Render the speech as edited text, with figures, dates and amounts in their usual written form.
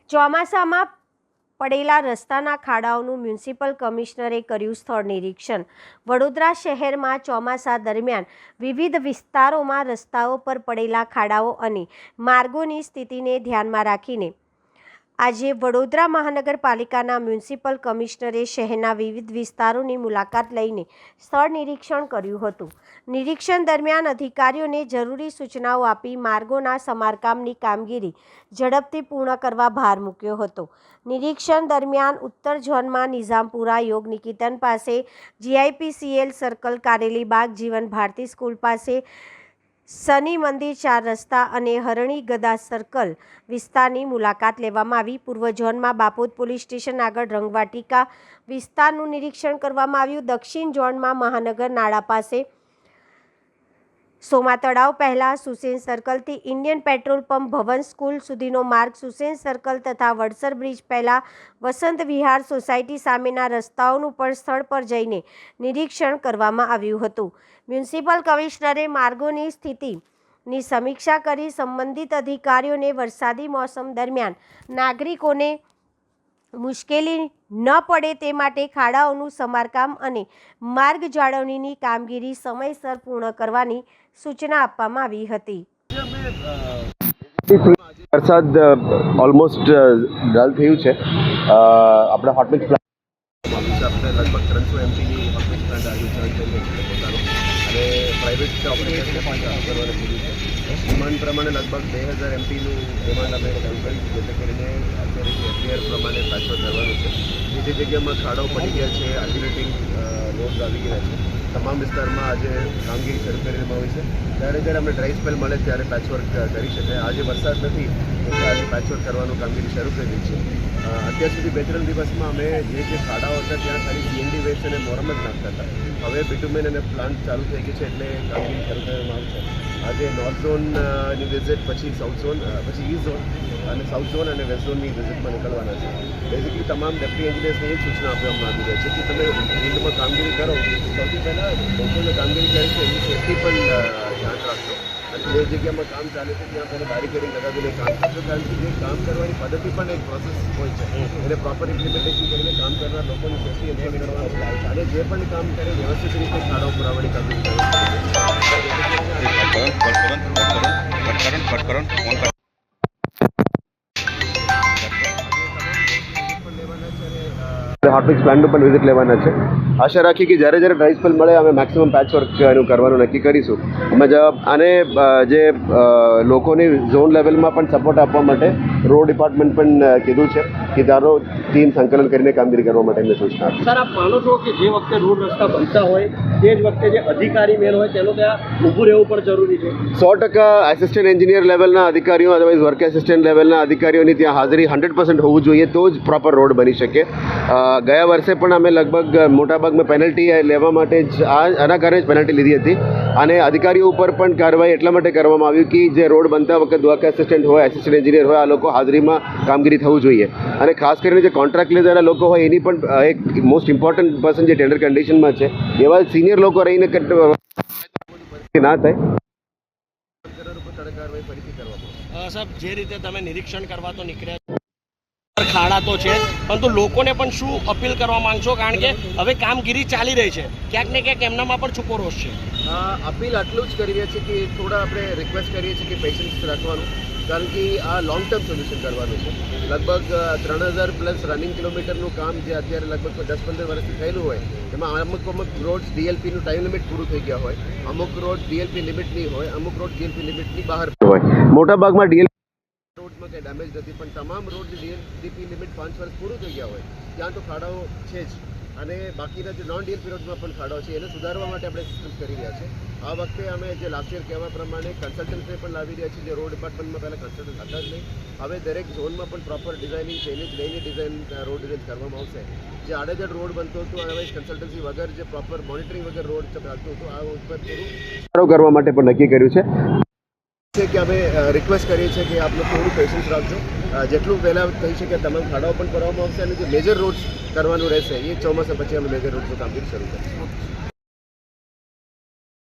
ચોમાસામાં પડેલા રસ્તાના ખાડાઓનું મ્યુનિસિપલ કમિશનરે કર્યું સ્થળ નિરીક્ષણ. વડોદરા શહેરમાં ચોમાસા દરમિયાન વિવિધ વિસ્તારોમાં રસ્તાઓ પર પડેલા ખાડાઓ અને માર્ગોની સ્થિતિને ધ્યાનમાં રાખીને આજે વડોદરા મહાનગરપાલિકાના મ્યુનિસિપલ કમિશનરે શહેરના વિવિધ વિસ્તારોની મુલાકાત લઈને સ્થળ નિરીક્ષણ કર્યું હતું. નિરીક્ષણ દરમિયાન અધિકારીઓને જરૂરી સૂચનાઓ આપી માર્ગોના સમારકામની કામગીરી ઝડપથી પૂર્ણ કરવા ભાર મૂક્યો હતો. નિરીક્ષણ દરમિયાન ઉત્તર ઝોનમાં નિઝામપુરા યોગ નિકેતન પાસે, GIPCL સર્કલ, કારેલી બાગ, જીવન ભારતી સ્કૂલ પાસે, શનિ મંદિર 4 રસ્તા અને હરણી ગદા સર્કલ વિસ્તારની મુલાકાત લેવામાં આવી. પૂર્વ ઝોનમાં બાપોદ પોલીસ સ્ટેશન આગળ રંગવાટિકા વિસ્તારનું નિરીક્ષણ કરવામાં આવ્યું. દક્ષિણ ઝોનમાં મહાનગર નાળા પાસે, સોમા તળાવ પહેલા, સુસેન સર્કલથી ઇન્ડિયન પેટ્રોલ પંપ, ભવન સ્કૂલ સુધીનો માર્ગ, સુસેન સર્કલ તથા વડસર બ્રિજ પહેલા, વસંત વિહાર સોસાયટી સામેના રસ્તાઓનું પણ સ્થળ પર જઈને નિરીક્ષણ કરવામાં આવ્યું હતું. મ્યુનિસિપલ કમિશનરે માર્ગોની સ્થિતિની સમીક્ષા કરી સંબંધિત અધિકારીઓને વરસાદી મોસમ દરમિયાન નાગરિકોને મુશ્કેલી ન પડે તે માટે ખાડાઓનું સમારકામ અને માર્ગ જાળવણીની કામગીરી સમયસર પૂર્ણ કરવાની સૂચના આપવામાં આવી હતી. વરસાદ ઓલમોસ્ટ ડલ થયું છે. આપણે હોટમિક્સ પ્લાન્ટ આપણે લગભગ 300 MPની હોટમિક્સ પ્લાન્ટ આજે જોઈન કરી છે પોતાનો, અને પ્રાઇવેટ ઓપરેટરને પણ કરવાનું કીધું છે. ડિમાન્ડ પ્રમાણે લગભગ 2000 MPનું ડિમાન્ડ અમે ચાલુ કરી છે, જેથી કરીને અત્યારે FDR પ્રમાણે ટ્રાન્સફર કરવાનું છે. જે જગ્યામાં ખાડાઓ પડી ગયા છે, આલ્ટરનેટિંગ રોડ આવી ગયા છે, તમામ વિસ્તારમાં આજે કામગીરી શરૂ કરવામાં આવી છે. જ્યારે અમને ડ્રાય સ્પેલ મળે ત્યારે પેચવર્ક કરી શકે. આજે વરસાદ નથી એટલે આજે પેચવર્ક કરવાનું કામગીરી શરૂ કરી છે. અત્યાર સુધી 2-3 દિવસમાં અમે જે ખાડાઓ હતા ત્યાં ખાલી CND વેસ્ટ અને મોરમ જ નાખતા હતા. હવે બિટુમેન અને પ્લાન્ટ ચાલુ થઈ ગઈ છે એટલે કામગીરી શરૂ કરવામાં આવશે. આજે નોર્થ ઝોનની વિઝિટ, પછી સાઉથ ઝોન, પછી ઈસ્ટ ઝોન અને સાઉથ ઝોન અને વેસ્ટ ઝોનની વિઝિટમાં નીકળવાના છે. બેઝિકલી તમામ ડેપ્યુટી એન્જિનિયર્સને એ સૂચના આપવામાં આવી રહી છે કે તમે ફિલ્ડમાં કામગીરી કરો, સૌથી પહેલાં લોકોને કામગીરી કરી છે એની સેફ્ટી પણ ધ્યાન રાખજો. અને જે જગ્યામાં કામ ચાલે છે ત્યાં પહેલાં બેરિકેડિંગ લગાવીને કામ કરજો, કારણ કે જે કામ કરવાની પદ્ધતિ પણ એક પ્રોસેસ હોય છે. એને પ્રોપર ઇમ્પ્લિમેન્ટેશન કરીને કામ કરનાર લોકોની સેફ્ટી એન્શ્યોર કરવાનું અને જે પણ કામ કરે વ્યવસ્થિત રીતે ખાડાઓ પુરાવાની કામગીરી હોટમિક્સ પ્લાન્ટનું પણ વિઝિટ લેવાના છે. આશા રાખી કે જ્યારે ડ્રાય સ્પેલ મળે અમે મેક્સિમમ પેચવર્ક એનું કરવાનું નક્કી કરીશું. અમે આને જે લોકોની ઝોન લેવલમાં પણ સપોર્ટ આપવા માટે રોડ ડિપાર્ટમેન્ટ પણ કીધું છે કે તારો ટીમ સંકલન કરીને કામગીરી કરવા માટે એમને સૂચના આપી. સર, આપ માનો છો કે જે વખતે રોડ રસ્તા બનતા હોય તે જ વખતે જે અધિકારી મેન હોય તેનો ત્યાં ઊભું રહેવું પણ જરૂરી છે? 100% આસિસ્ટન્ટ એન્જિનિયર લેવલના અધિકારીઓ, અદરવાઇઝ વર્ક આસિસ્ટન્ટ લેવલના અધિકારીઓની ત્યાં હાજરી 100% હોવું જોઈએ, તો જ પ્રોપર રોડ બની શકે. ગયા વર્ષે પણ અમે લગભગ મોટાભાગમાં પેનલ્ટી લેવા માટે જ આના કારણે જ પેનલ્ટી લીધી હતી. અને અધિકારીઓ ઉપર પણ કાર્યવાહી એટલા માટે કરવામાં આવી કે જે રોડ બનતા વખતે વર્ક આસિસ્ટન્ટ હોય, આસિસ્ટન્ટ એન્જિનિયર હોય, આ લોકો હાજરીમાં કામગીરી થવું જોઈએ. અને ખાસ કરીને જે કોન્ટ્રાક્ટ લીધેલા લોકો હોય એની પણ એક મોસ્ટ ઇમ્પોર્ટન્ટ પર્સન જે ટેન્ડર કન્ડિશનમાં છે એવા સિનિયર લોકો રહીને ના થાય. સાહેબ, જે રીતે તમે નિરીક્ષણ કરવા તો નીકળ્યા ખાડા તો છે, પરંતુ લોકોને પણ શું અપીલ કરવા માંગશો? કારણ કે હવે કામગીરી ચાલી રહી છે, ક્યાંક ને ક્યાંક એમનામાં પણ છુપો રોષ છે. અપીલ આટલું જ કરી રહ્યા છે કે થોડા આપણે રિક્વેસ્ટ કરીએ છીએ કે પેશન્સ રાખવાનું, કારણ કે આ લોંગ ટર્મ સોલ્યુશન કરવાનું છે. લગભગ 3000+ રનિંગ કિલોમીટરનું કામ જે અત્યારે લગભગ 10-15 વર્ષથી થયેલું હોય, એમાં અમુક રોડ્સ DLPનું ટાઈમ લિમિટ પૂરું થઈ ગયા હોય, અમુક રોડ DLP લિમિટની હોય, અમુક રોડ DLP લિમિટની બહાર હોય. મોટાભાગમાં DLP રોડમાં કંઈ ડેમેજ નથી, પણ તમામ રોડ જે DLP લિમિટ 5 વર્ષ પૂરું થઈ ગયા હોય ત્યાં તો ખાડાઓ છે જ. અને બાકીના જે નોન DLP રોડમાં પણ ખાડાઓ છે, એને સુધારવા માટે આપણે સિસ્ટમ કરી રહ્યા છે. આ વખતે અમે જે લાસ્ટ યર કહેવા પ્રમાણે કન્સલ્ટન્ટને પણ લાવી રહ્યા છીએ. જે રોડ ડિપાર્ટમેન્ટમાં પહેલાં કન્સલ્ટન્ટ હતા જ નહીં, હવે દરેક ઝોનમાં પણ પ્રોપર ડિઝાઇનિંગ છે, એની જ લઈને રોડ ડિઝાઇન કરવામાં આવશે. જે આડેધડ રોડ બનતો હતો હવે કન્સલ્ટન્સી વગર, જે પ્રોપર મોનિટરિંગ વગર રોડ ચાલતું હતું, આ ઉપર પૂરું કરવા માટે પણ નક્કી કર્યું છે કે અમે રિક્વેસ્ટ કરીએ છીએ કે આપ લોકો થોડું પેશન્સ રાખજો. જેટલું પહેલાં કહી શકે તમામ ખાડાઓ પણ કરવામાં આવશે, અને જે મેજર રોડ્સ કરવાનું રહેશે એ ચોમાસા પછી અમે મેજર રોડ્સનું કામગીરી શરૂ કરીશું.